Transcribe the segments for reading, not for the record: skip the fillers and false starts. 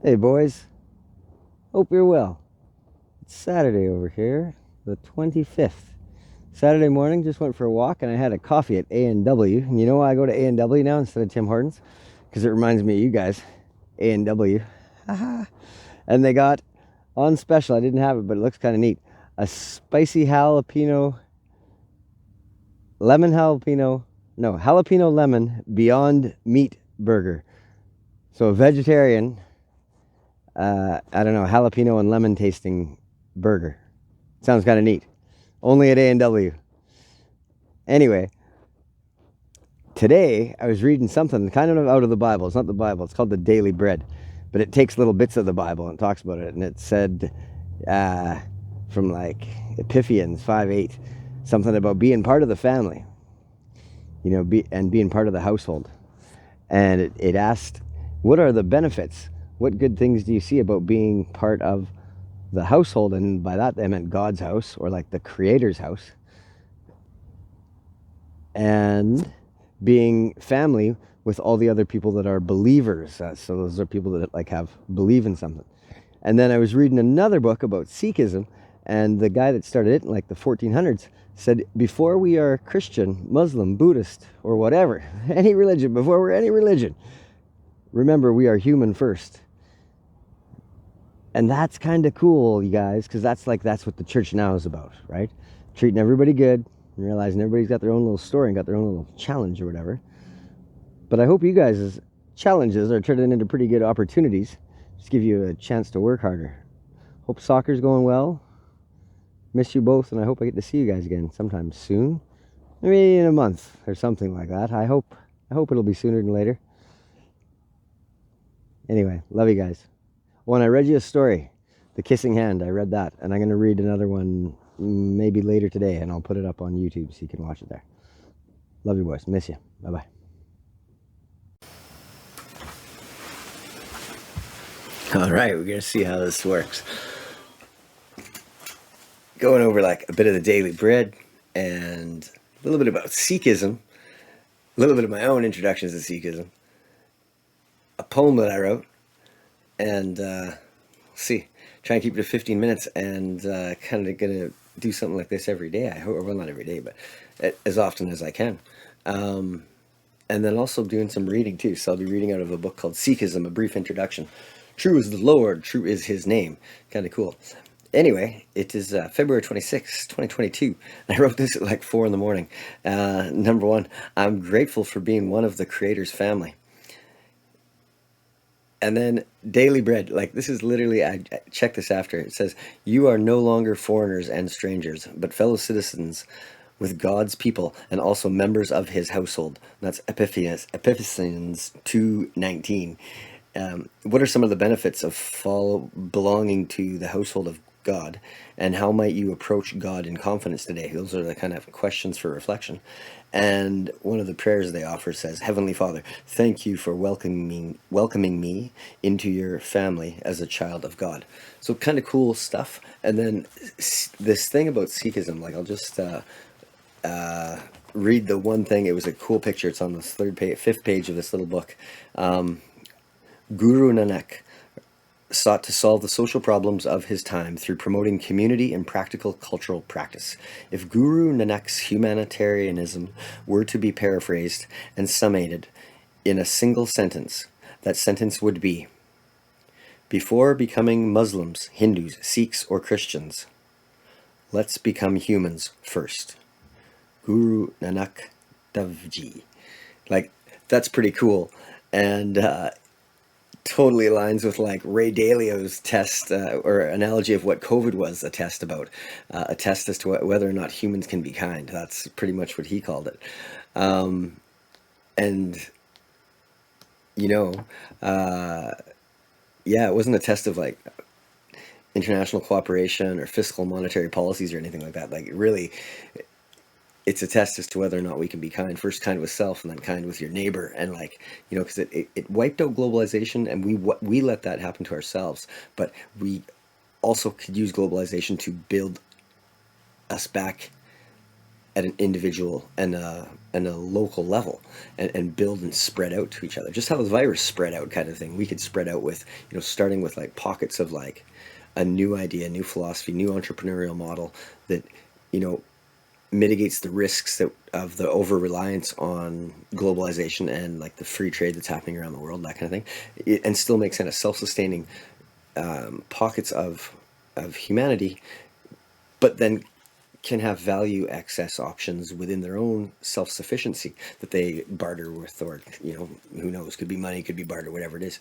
Hey boys, hope you're well. It's Saturday over here, the 25th. Saturday morning, just went for a walk and I had a coffee at A&W. And you know why I go to A&W now instead of Tim Hortons? Because it reminds me of you guys. A&W. Haha. And they got on special, I didn't have it, but it looks kind of neat. A spicy jalapeno, jalapeno lemon Beyond Meat burger. So a vegetarian, I don't know, jalapeno and lemon tasting burger. Sounds kind of neat. Only at A&W. Anyway, today I was reading something kind of out of the Bible. It's not the Bible. It's called the Daily Bread, but it takes little bits of the Bible and talks about it. And it said from like Ephesians 5:8, something about being part of the family, and being part of the household. And it asked, what are the benefits? What good things do you see about being part of the household? And by that, they meant God's house, or like the Creator's house. And being family with all the other people that are believers. So those are people that like believe in something. And then I was reading another book about Sikhism, and the guy that started it in like the 1400s said, before we are Christian, Muslim, Buddhist, or whatever, any religion, before we're any religion, remember we are human first. And that's kind of cool, you guys, because that's what the church now is about, right? Treating everybody good, and realizing everybody's got their own little story and got their own little challenge or whatever. But I hope you guys' challenges are turning into pretty good opportunities. Just give you a chance to work harder. Hope soccer's going well. Miss you both, and I hope I get to see you guys again sometime soon. Maybe in a month or something like that. I hope it'll be sooner than later. Anyway, love you guys. When I read you a story, The Kissing Hand, I read that, and I'm going to read another one maybe later today, and I'll put it up on YouTube so you can watch it there. Love you boys. Miss you. Bye-bye. All right, we're going to see how this works. Going over like a bit of the Daily Bread and a little bit about Sikhism, a little bit of my own introductions to Sikhism, a poem that I wrote, and see, try and keep it to 15 minutes, and kind of going to do something like this every day. I hope, well, not every day, but as often as I can. And then also doing some reading too. So I'll be reading out of a book called Sikhism, A Brief Introduction. True is the Lord, true is his name. Kind of cool. Anyway, it is February 26, 2022. I wrote this at like 4 in the morning. Number one, I'm grateful for being one of the Creator's family. And then Daily Bread, like this is literally, I checked this after. It says, you are no longer foreigners and strangers, but fellow citizens with God's people and also members of his household. That's Ephesians 2:19. What are some of the benefits of belonging to the household of God, and how might you approach God in confidence today? Those are the kind of questions for reflection. And one of the prayers they offer says, Heavenly Father, thank you for welcoming me into your family as a child of God. So kind of cool stuff. And then this thing about Sikhism, like I'll just read the one thing. It was a cool picture. It's on the fifth page of this little book. Guru Nanak sought to solve the social problems of his time through promoting community and practical cultural practice. If Guru Nanak's humanitarianism were to be paraphrased and summated in a single sentence, that sentence would be, before becoming Muslims, Hindus, Sikhs, or Christians, let's become humans first. Guru Nanak Dev Ji. Like, that's pretty cool. And totally aligns with like Ray Dalio's test or analogy of what COVID was a test about, a test as to whether or not humans can be kind. That's pretty much what he called it. And yeah, it wasn't a test of like international cooperation or fiscal monetary policies or anything like that. Like really, it's a test as to whether or not we can be kind. First kind with self, and then kind with your neighbor. And like, because it wiped out globalization, and we let that happen to ourselves. But we also could use globalization to build us back at an individual and a local level, and build and spread out to each other. Just how the virus spread out, kind of thing. We could spread out with, starting with like pockets of like a new idea, new philosophy, new entrepreneurial model that, you know, mitigates the risks that of the over reliance on globalization and like the free trade that's happening around the world, that kind of thing, and still makes kind of self-sustaining pockets of humanity, but then can have value excess options within their own self-sufficiency that they barter with, or, who knows, could be money, could be barter, whatever it is,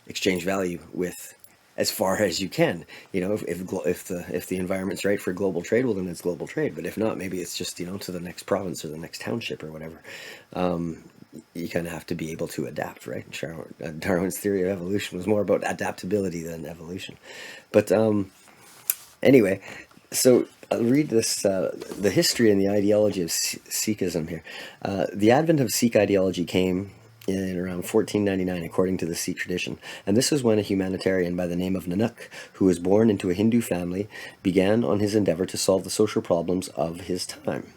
exchange value with as far as you can. If the environment's right for global trade, well, then it's global trade. But if not, maybe it's just, to the next province or the next township or whatever. You kind of have to be able to adapt, right? Darwin's theory of evolution was more about adaptability than evolution. But anyway, so I'll read this, the history and the ideology of Sikhism here. The advent of Sikh ideology came in around 1499, according to the Sikh tradition. And this was when a humanitarian by the name of Nanak, who was born into a Hindu family, began on his endeavor to solve the social problems of his time.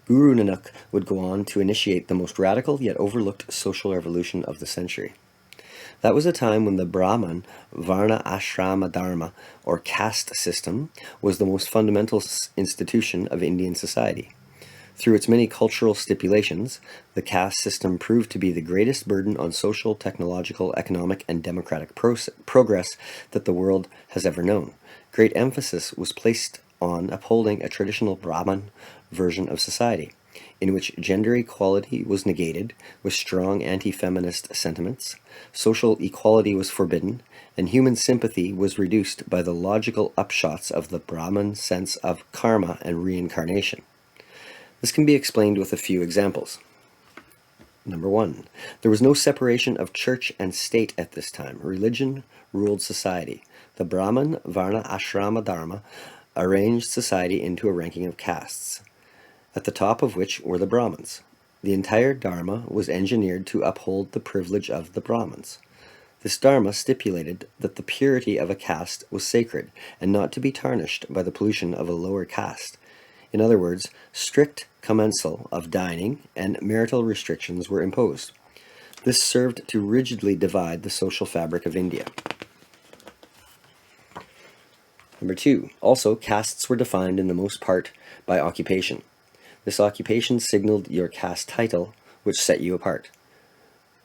Guru Nanak would go on to initiate the most radical yet overlooked social revolution of the century. That was a time when the Brahman, Varna Ashrama Dharma, or caste system, was the most fundamental institution of Indian society. Through its many cultural stipulations, the caste system proved to be the greatest burden on social, technological, economic, and democratic progress that the world has ever known. Great emphasis was placed on upholding a traditional Brahman version of society, in which gender equality was negated with strong anti-feminist sentiments, social equality was forbidden, and human sympathy was reduced by the logical upshots of the Brahman sense of karma and reincarnation. This can be explained with a few examples. Number one, there was no separation of church and state at this time. Religion ruled society. The Brahman Varna Ashrama Dharma arranged society into a ranking of castes, at the top of which were the Brahmins. The entire Dharma was engineered to uphold the privilege of the Brahmins. This Dharma stipulated that the purity of a caste was sacred and not to be tarnished by the pollution of a lower caste. In other words, strict commensal of dining and marital restrictions were imposed. This served to rigidly divide the social fabric of India. Number two, also, castes were defined in the most part by occupation. This occupation signaled your caste title, which set you apart.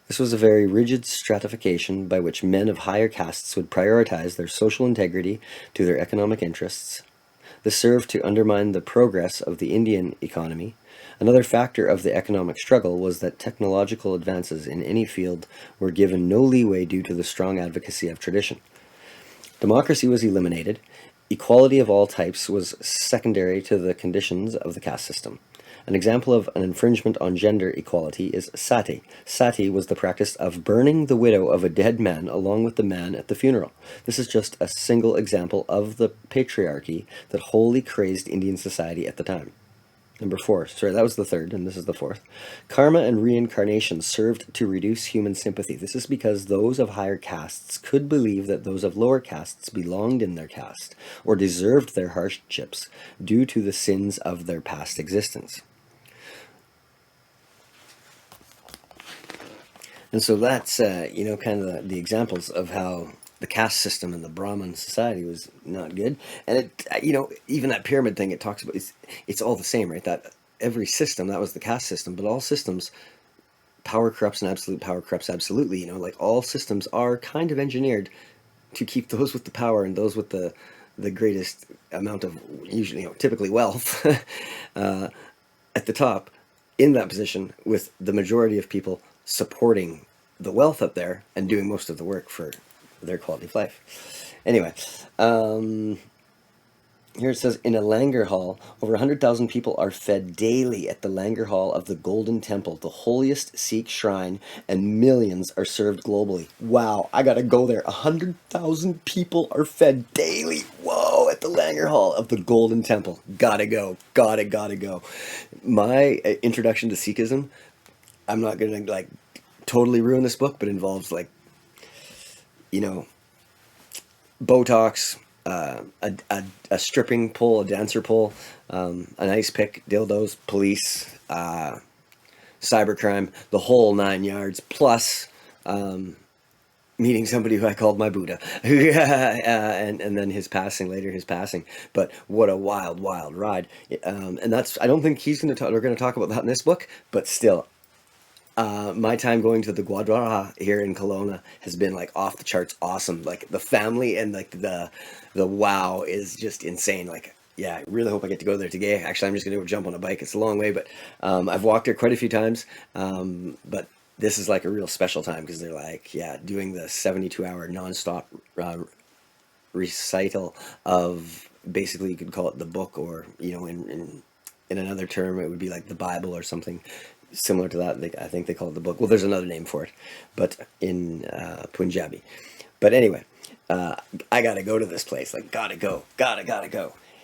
This was a very rigid stratification by which men of higher castes would prioritize their social integrity to their economic interests. This served to undermine the progress of the Indian economy. Another factor of the economic struggle was that technological advances in any field were given no leeway due to the strong advocacy of tradition. Democracy was eliminated. Equality of all types was secondary to the conditions of the caste system. An example of an infringement on gender equality is sati. Sati was the practice of burning the widow of a dead man along with the man at the funeral. This is just a single example of the patriarchy that wholly crazed Indian society at the time. Number four, sorry, that was the third, and this is the fourth. Karma and reincarnation served to reduce human sympathy. This is because those of higher castes could believe that those of lower castes belonged in their caste, or deserved their hardships due to the sins of their past existence. And so that's, kind of the examples of how the caste system in the Brahmin society was not good. And it, even that pyramid thing it talks about, it's all the same, right? That every system, that was the caste system, but all systems, power corrupts and absolute power corrupts absolutely. Like all systems are kind of engineered to keep those with the power and those with the greatest amount of, usually, typically wealth, at the top, in that position, with the majority of people supporting the wealth up there and doing most of the work for their quality of life. Anyway, here it says, in a Langar Hall, over 100,000 people are fed daily at the Langar Hall of the Golden Temple, the holiest Sikh shrine, and millions are served globally. Wow, I gotta go there. 100,000 people are fed daily. Whoa, at the Langar Hall of the Golden Temple. Gotta go. Gotta go. My introduction to Sikhism, I'm not gonna totally ruin this book, but involves Botox, a stripping pole, a dancer pole, an ice pick, dildos, police, cybercrime, the whole 9 yards, plus meeting somebody who I called my Buddha, and then his passing. But what a wild, wild ride! And that's I don't think he's going to talk. We're going to talk about that in this book, but still, my time going to the Gurdwara here in Kelowna has been like off the charts awesome. Like the family and like the wow is just insane. Like yeah, I really hope I get to go there today. Actually, I'm just gonna go jump on a bike. It's a long way, but I've walked there quite a few times. But this is like a real special time because they're like yeah doing the 72-hour nonstop recital of basically you could call it the book or in another term it would be like the Bible or something similar to that. I think they call it the book. Well, there's another name for it, but in Punjabi. But anyway, I gotta go to this place. Like, gotta go.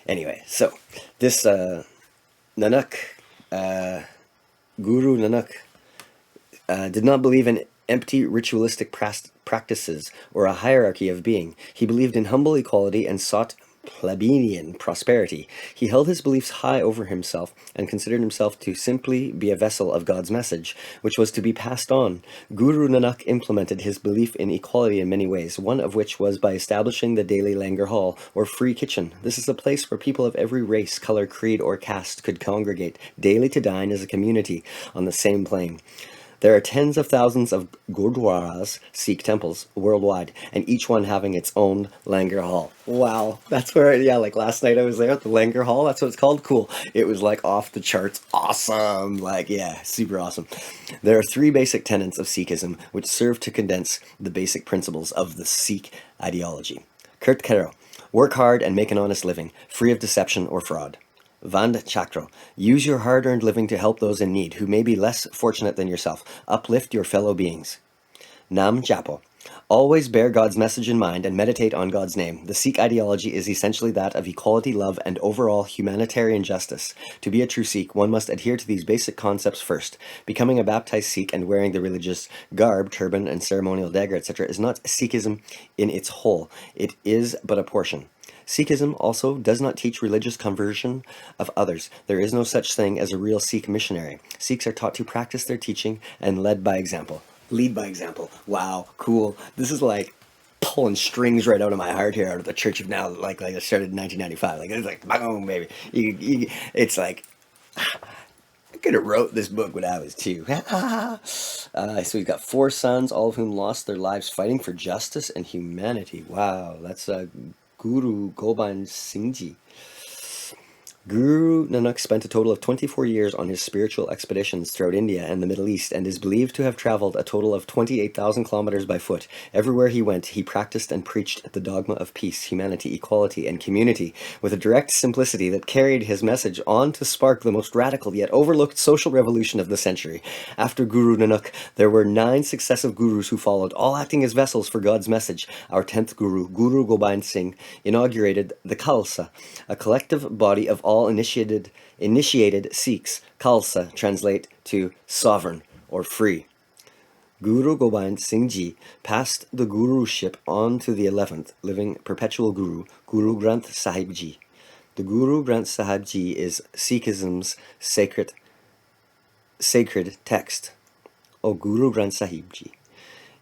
Anyway, so this Nanak, Guru Nanak, did not believe in empty ritualistic practices or a hierarchy of being. He believed in humble equality and sought plebeian prosperity. He held his beliefs high over himself and considered himself to simply be a vessel of God's message, which was to be passed on. Guru Nanak implemented his belief in equality in many ways, one of which was by establishing the daily langar hall, or free kitchen. This is a place where people of every race, color, creed, or caste could congregate daily to dine as a community on the same plane. There are tens of thousands of Gurdwaras, Sikh temples, worldwide, and each one having its own Langar Hall. Wow, that's where, yeah, like last night I was there at the Langar Hall, that's what it's called, cool. It was like off the charts, awesome, like, yeah, super awesome. There are three basic tenets of Sikhism which serve to condense the basic principles of the Sikh ideology. Kirt Karo, work hard and make an honest living, free of deception or fraud. Vand Chakra, use your hard-earned living to help those in need who may be less fortunate than yourself. Uplift your fellow beings. Nam Japo, always bear God's message in mind and meditate on God's name. The Sikh ideology is essentially that of equality, love, and overall humanitarian justice. To be a true Sikh, one must adhere to these basic concepts first. Becoming a baptized Sikh and wearing the religious garb, turban, and ceremonial dagger, etc. is not Sikhism in its whole. It is but a portion. Sikhism also does not teach religious conversion of others. There is no such thing as a real Sikh missionary. Sikhs are taught to practice their teaching and led by example. Lead by example. Wow, cool. This is like pulling strings right out of my heart here, out of the Church of Now, like I started in 1995. Like it's like, boom, baby. It's like, I could have wrote this book when I was 2. So we've got 4 sons, all of whom lost their lives fighting for justice and humanity. Wow, that's Guru Gobind Singh Ji. Guru Nanak spent a total of 24 years on his spiritual expeditions throughout India and the Middle East and is believed to have traveled a total of 28,000 kilometers by foot. Everywhere he went, he practiced and preached the dogma of peace, humanity, equality, and community with a direct simplicity that carried his message on to spark the most radical yet overlooked social revolution of the century. After Guru Nanak, there were 9 successive gurus who followed, all acting as vessels for God's message. Our 10th guru, Guru Gobind Singh, inaugurated the Khalsa, a collective body of all initiated Sikhs. Khalsa translate to sovereign or free. Guru Gobind Singh Ji passed the guruship on to the 11th living perpetual guru, Guru Granth Sahib Ji. The Guru Granth Sahib Ji is Sikhism's sacred text. O Guru Granth Sahib Ji.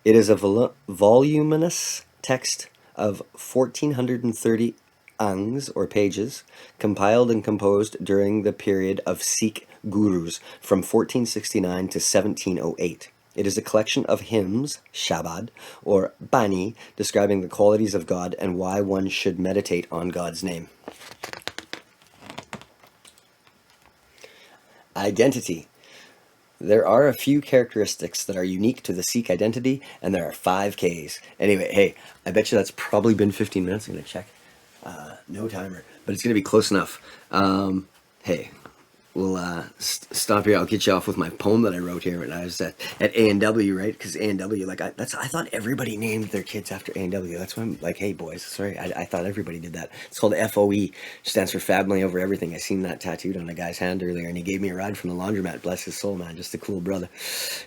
It is a voluminous text of 1430 angs or pages, compiled and composed during the period of Sikh gurus from 1469 to 1708. It is a collection of hymns, Shabad, or Bani, describing the qualities of God and why one should meditate on God's name. Identity. There are a few characteristics that are unique to the Sikh identity, and there are 5 Ks. Anyway, hey, I bet you that's probably been 15 minutes. I'm going to check. No timer, but it's going to be close enough. Hey, We'll stop here. I'll get you off with my poem that I wrote here when I was at A&W, right? Because A&W, like I thought everybody named their kids after A&W. That's why I'm like, hey boys, sorry, I thought everybody did that. It's called FOE, stands for Family Over Everything. I seen that tattooed on a guy's hand earlier, and he gave me a ride from the laundromat. Bless his soul, man, just a cool brother.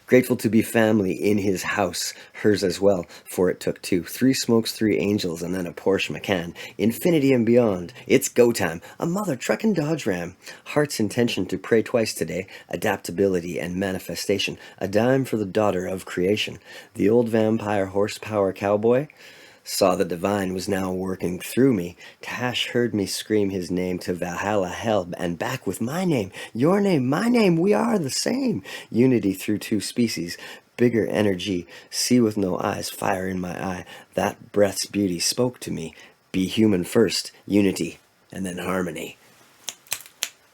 Grateful to be family in his house, hers as well. For it took two, three smokes, three angels, and then a Porsche Macan. Infinity and beyond. It's go time. A mother truck and Dodge Ram. Heart's intention to pray twice today, adaptability and manifestation, a dime for the daughter of creation. The old vampire horsepower cowboy saw the divine was now working through me. Tash heard me scream his name to Valhalla, hell, and back with my name, your name, my name, we are the same. Unity through two species, bigger energy, see with no eyes, fire in my eye. That breath's beauty spoke to me. Be human first, unity, and then harmony.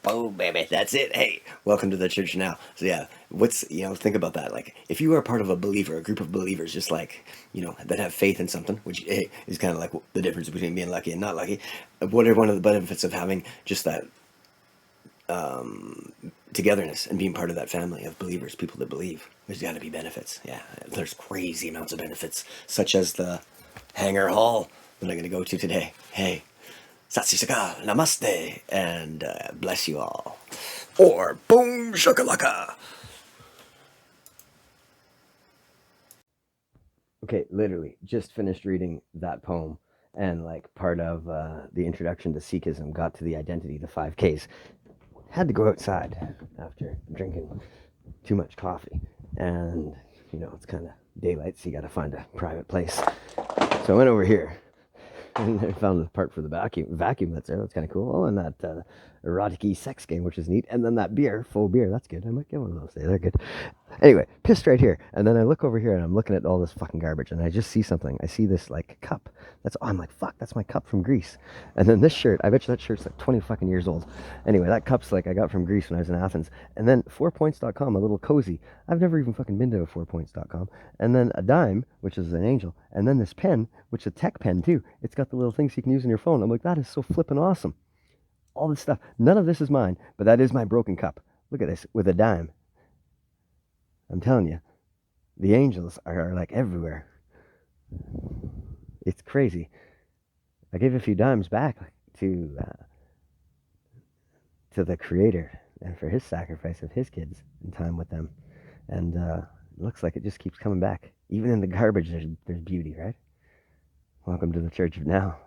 Oh, baby, that's it. Hey, welcome to the church now. So yeah, think about that. Like, if you are part of a believer, a group of believers, just like, that have faith in something, which is kind of like the difference between being lucky and not lucky. What are one of the benefits of having just that togetherness and being part of that family of believers, people that believe? There's got to be benefits. Yeah, there's crazy amounts of benefits, such as the Hangar Hall that I'm going to go to today. Hey. Satsi Saka, Namaste, and bless you all. Or boom shakalaka. Okay, literally, just finished reading that poem, and like part of the introduction to Sikhism got to the identity, the 5Ks. Had to go outside after drinking too much coffee, and it's kind of daylight, so you got to find a private place. So I went over here and I found the part for the vacuum that's there. That's kind of cool. Oh, and that erotic sex game, which is neat. And then that beer, faux beer, that's good. I might get one of those. They're good. Anyway, pissed right here. And then I look over here and I'm looking at all this fucking garbage and I just see something. I see this like cup. I'm like, fuck, that's my cup from Greece. And then this shirt, I bet you that shirt's like 20 fucking years old. Anyway, that cup's like I got from Greece when I was in Athens. And then 4points.com, a little cozy. I've never even fucking been to a 4points.com. And then a dime, which is an angel. And then this pen, which is a tech pen too. It's got the little things you can use on your phone. I'm like, that is so flippin' awesome. All this stuff. None of this is mine, but that is my broken cup. Look at this, with a dime. I'm telling you, the angels are like everywhere. It's crazy. I gave a few dimes back to the Creator and for His sacrifice of His kids and time with them, and it looks like it just keeps coming back. Even in the garbage, there's beauty, right? Welcome to the Church of Now.